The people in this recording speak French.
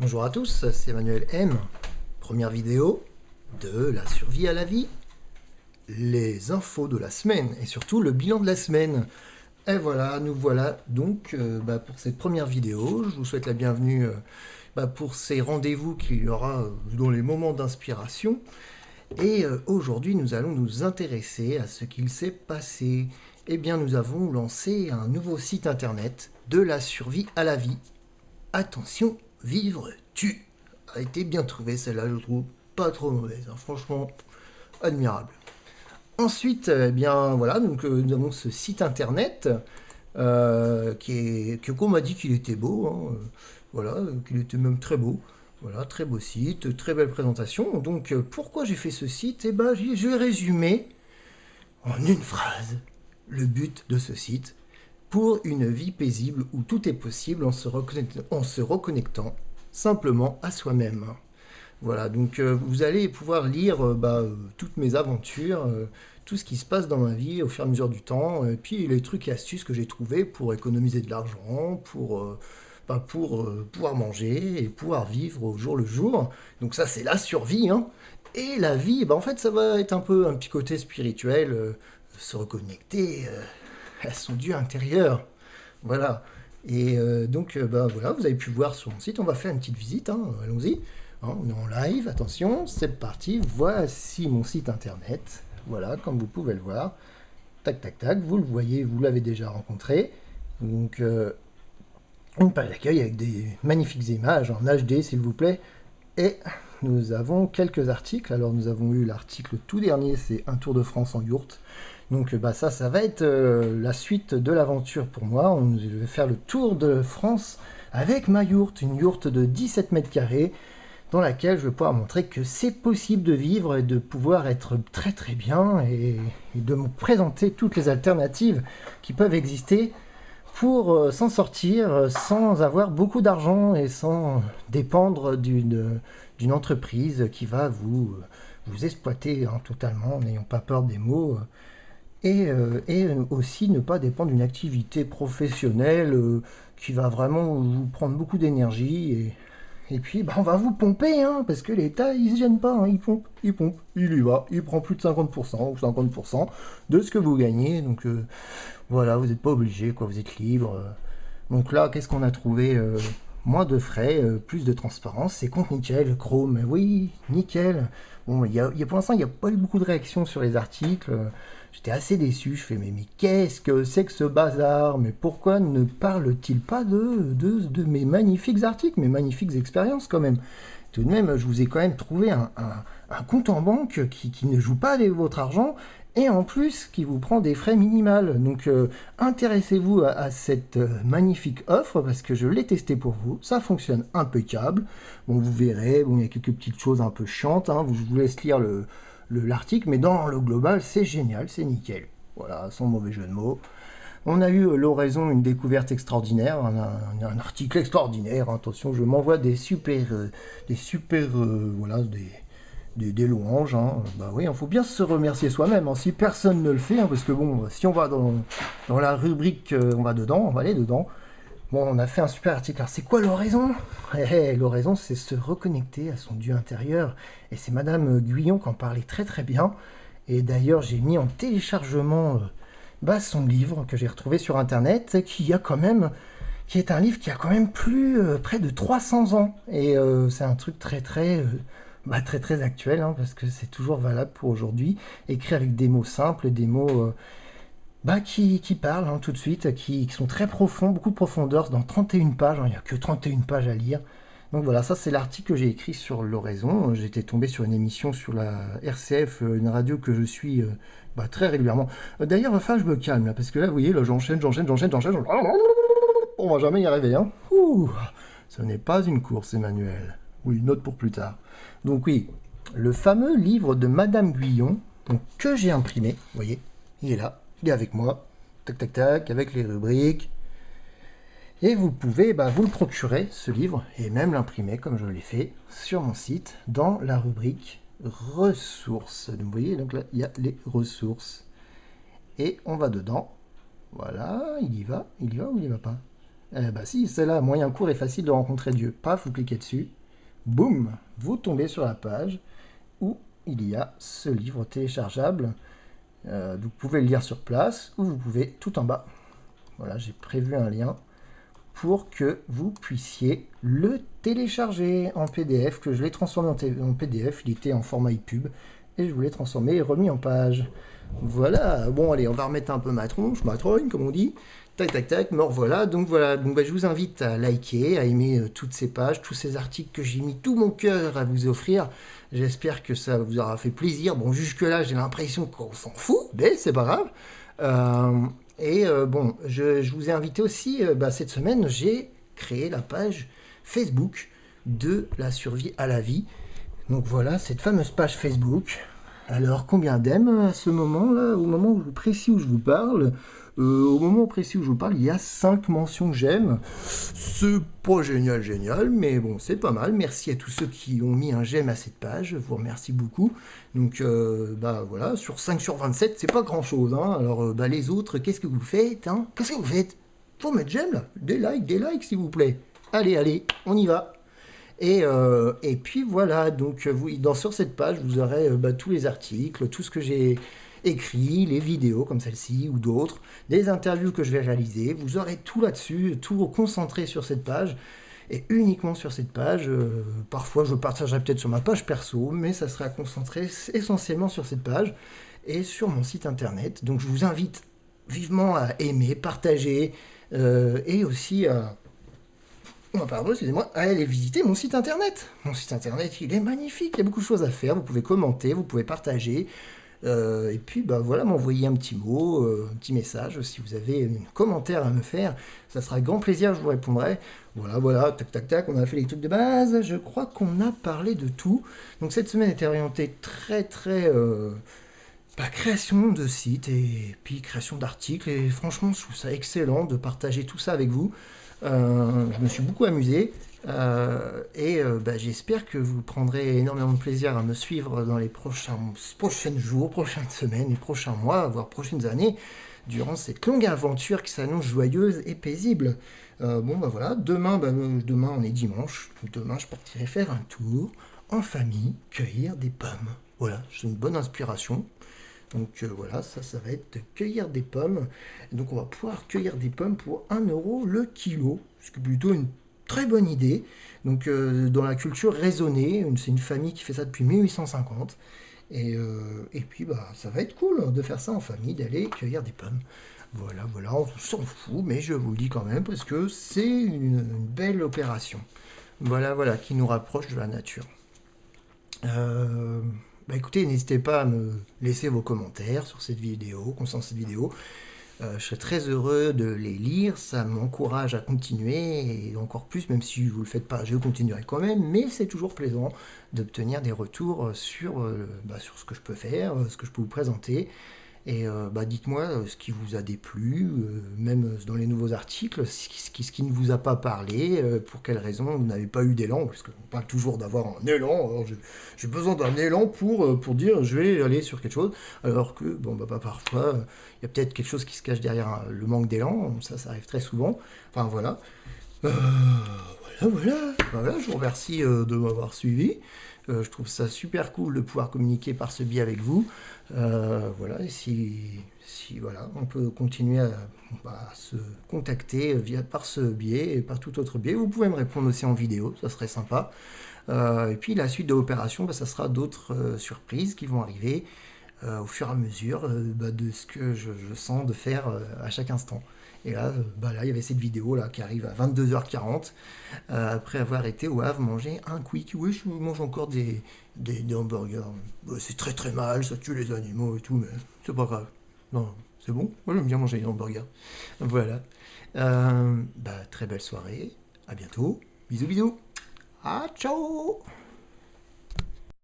Bonjour à tous, c'est Emmanuel M. Première vidéo de la survie à la vie, les infos de la semaine et surtout le bilan de la semaine. Et voilà, nous voilà donc pour cette première vidéo. Je vous souhaite la bienvenue pour ces rendez-vous qu'il y aura dans les moments d'inspiration. Et aujourd'hui, nous allons nous intéresser à ce qu'il s'est passé. Eh bien, nous avons lancé un nouveau site internet de la survie à la vie. Attention, vivre tue. A été bien trouvé celle-là, je trouve. Pas trop mauvaise, hein. Franchement, admirable. Ensuite, eh bien voilà, donc nous avons ce site internet qu'on m'a dit qu'il était beau, hein, voilà, qu'il était même très beau. Voilà, très beau site, très belle présentation. Donc pourquoi j'ai fait ce site? Eh ben, je vais résumer en une phrase le but de ce site. Pour une vie paisible où tout est possible en se reconnectant simplement à soi-même. Voilà, donc vous allez pouvoir lire toutes mes aventures, tout ce qui se passe dans ma vie au fur et à mesure du temps, et puis les trucs et astuces que j'ai trouvés pour économiser de l'argent, pour pouvoir manger et pouvoir vivre au jour le jour. Donc ça, c'est la survie, hein. Et la vie, en fait, ça va être un peu un petit côté spirituel, se reconnecter à son Dieu intérieur. Voilà. Et voilà, vous avez pu voir sur mon site, on va faire une petite visite, hein, allons-y. Hein, on est en live, attention, c'est parti, voici mon site internet. Voilà, comme vous pouvez le voir. Tac, tac, tac, vous le voyez, vous l'avez déjà rencontré. Donc, une page d'accueil avec des magnifiques images en HD, s'il vous plaît. Et nous avons quelques articles. Alors, nous avons eu l'article tout dernier, c'est un Tour de France en yourte. Donc ça va être la suite de l'aventure pour moi. Je vais faire le tour de France avec ma yourte, une yourte de 17 mètres carrés, dans laquelle je vais pouvoir montrer que c'est possible de vivre et de pouvoir être très très bien et de me présenter toutes les alternatives qui peuvent exister pour s'en sortir sans avoir beaucoup d'argent et sans dépendre d'une entreprise qui va vous exploiter totalement, en n'ayant pas peur des mots. Et aussi ne pas dépendre d'une activité professionnelle qui va vraiment vous prendre beaucoup d'énergie. Et puis on va vous pomper, hein, parce que l'État il se gêne pas, hein, il pompe, il y va, il prend plus de 50% ou 50% de ce que vous gagnez. Donc voilà, vous n'êtes pas obligé, quoi, vous êtes libre. Donc là, qu'est-ce qu'on a trouvé? Moins de frais, plus de transparence, c'est compte nickel, Chrome, oui, nickel. Bon, pour l'instant, il n'y a pas eu beaucoup de réactions sur les articles. J'étais assez déçu, je fais mais qu'est-ce que c'est que ce bazar? Mais pourquoi ne parle-t-il pas de mes magnifiques articles, mes magnifiques expériences quand même? Tout de même, je vous ai quand même trouvé un compte en banque qui ne joue pas avec votre argent et en plus qui vous prend des frais minimales. Donc intéressez-vous à cette magnifique offre parce que je l'ai testé pour vous, ça fonctionne impeccable. Bon, vous verrez, bon, il y a quelques petites choses un peu chiantes, hein, je vous laisse lire l'article, mais dans le global, c'est génial, c'est nickel. Voilà, sans mauvais jeu de mots. On a eu l'oraison, une découverte extraordinaire, un article extraordinaire. Attention, je m'envoie des super, voilà, des louanges. Hein. Bah oui, il faut bien se remercier soi-même. Hein, si personne ne le fait, hein, parce que bon, si on va dans la rubrique, on va dedans, on va aller dedans. Bon, on a fait un super article. Alors, c'est quoi l'oraison? L'oraison, c'est se reconnecter à son Dieu intérieur. Et c'est Madame Guyon qui en parlait très très bien. Et d'ailleurs, j'ai mis en téléchargement son livre que j'ai retrouvé sur Internet, qui est un livre qui a quand même plus près de 300 ans. Et c'est un truc très très très très actuel, hein, parce que c'est toujours valable pour aujourd'hui. Écrit avec des mots simples, des mots qui parlent, hein, tout de suite, qui sont très profonds, beaucoup de profondeur, dans 31 pages, hein, il n'y a que 31 pages à lire. Donc voilà, ça c'est l'article que j'ai écrit sur l'oraison. J'étais tombé sur une émission sur la RCF, une radio que je suis très régulièrement. D'ailleurs, enfin, je me calme là, parce que là, vous voyez, là, j'enchaîne. On va jamais y arriver, hein. Ouh, ce n'est pas une course, Emmanuel. Oui, note pour plus tard. Donc oui, le fameux livre de Madame Guyon, donc, que j'ai imprimé, vous voyez, il est là, il est avec moi, tac tac tac, avec les rubriques. Et vous pouvez vous le procurer, ce livre, et même l'imprimer, comme je l'ai fait, sur mon site, dans la rubrique ressources. Vous voyez, donc là, il y a les ressources. Et on va dedans. Voilà, il y va ou il y va pas? Bah si, c'est là, moyen court et facile de rencontrer Dieu. Paf, vous cliquez dessus, boum, vous tombez sur la page où il y a ce livre téléchargeable. Vous pouvez le lire sur place ou vous pouvez tout en bas. Voilà, j'ai prévu un lien pour que vous puissiez le télécharger en PDF, que je l'ai transformé en PDF, il était en format EPUB, et je vous l'ai transformé et remis en page. Voilà, bon allez, on va remettre un peu ma tronche, ma trogne, comme on dit. Tac, tac, tac, me revoilà. Donc voilà, donc, je vous invite à liker, à aimer toutes ces pages, tous ces articles que j'ai mis tout mon cœur à vous offrir. J'espère que ça vous aura fait plaisir. Bon, jusque-là, j'ai l'impression qu'on s'en fout, mais c'est pas grave. Bon, je vous ai invité aussi, cette semaine, j'ai créé la page Facebook de la survie à la vie. Donc voilà, cette fameuse page Facebook. Alors, combien d'aimes à ce moment-là, au moment précis où je vous parle? Au moment précis où je vous parle, il y a 5 mentions j'aime. C'est pas génial, génial, mais bon, c'est pas mal. Merci à tous ceux qui ont mis un j'aime à cette page, je vous remercie beaucoup. Donc, voilà, sur 5 sur 27, c'est pas grand-chose. Hein. Alors, les autres, qu'est-ce que vous faites hein? Qu'est-ce que vous faites? Faut mettre j'aime, là. Des likes, s'il vous plaît. Allez, allez, on y va. Et puis voilà, donc sur cette page, vous aurez tous les articles, tout ce que j'ai écrit, les vidéos comme celle-ci ou d'autres, des interviews que je vais réaliser. Vous aurez tout là-dessus, tout concentré sur cette page et uniquement sur cette page. Parfois, je partagerai peut-être sur ma page perso, mais ça sera concentré essentiellement sur cette page et sur mon site internet. Donc, je vous invite vivement à aimer, partager et aussi à excusez-moi, à aller visiter mon site internet. Mon site internet, il est magnifique, il y a beaucoup de choses à faire, vous pouvez commenter, vous pouvez partager, et puis voilà, m'envoyer un petit mot, un petit message, si vous avez un commentaire à me faire, ça sera avec grand plaisir, je vous répondrai. Voilà, tac tac tac, on a fait les trucs de base, je crois qu'on a parlé de tout. Donc cette semaine était orientée très création de sites et puis création d'articles, et franchement je trouve ça excellent de partager tout ça avec vous. Je me suis beaucoup amusé j'espère que vous prendrez énormément de plaisir à me suivre dans les prochains jours, prochaines semaines, les prochains mois, voire prochaines années, durant cette longue aventure qui s'annonce joyeuse et paisible. Voilà, demain on est dimanche, demain je partirai faire un tour en famille, cueillir des pommes. Voilà, c'est une bonne inspiration. Donc voilà, ça va être de cueillir des pommes. Donc on va pouvoir cueillir des pommes pour 1 € le kilo, ce qui est plutôt une très bonne idée. Donc dans la culture raisonnée, c'est une famille qui fait ça depuis 1850. Et puis ça va être cool de faire ça en famille, d'aller cueillir des pommes. Voilà, on s'en fout, mais je vous le dis quand même parce que c'est une belle opération. Voilà, qui nous rapproche de la nature. Écoutez, n'hésitez pas à me laisser vos commentaires sur cette vidéo, concernant cette vidéo. Je serais très heureux de les lire, ça m'encourage à continuer, et encore plus, même si vous ne le faites pas, je continuerai quand même, mais c'est toujours plaisant d'obtenir des retours sur ce que je peux faire, ce que je peux vous présenter. Et dites-moi ce qui vous a déplu, même dans les nouveaux articles, ce qui ne vous a pas parlé, pour quelles raisons vous n'avez pas eu d'élan, parce qu'on parle toujours d'avoir un élan, alors j'ai besoin d'un élan pour dire je vais aller sur quelque chose, alors que parfois il y a peut-être quelque chose qui se cache derrière le manque d'élan, ça arrive très souvent, enfin voilà. Voilà, je vous remercie de m'avoir suivi. Je trouve ça super cool de pouvoir communiquer par ce biais avec vous. Voilà, et si voilà, on peut continuer à se contacter par ce biais et par tout autre biais. Vous pouvez me répondre aussi en vidéo, ça serait sympa. Et puis la suite de l'opération, ça sera d'autres surprises qui vont arriver au fur et à mesure de ce que je sens de faire à chaque instant. Et là, il y avait cette vidéo là qui arrive à 22h40 après avoir été au Havre manger un quick. Oui, je mange encore des hamburgers. C'est très très mal, ça tue les animaux et tout, mais c'est pas grave. Non, c'est bon. Moi j'aime bien manger des hamburgers. Voilà. Très belle soirée. À bientôt. Bisous bisous. Ah ciao.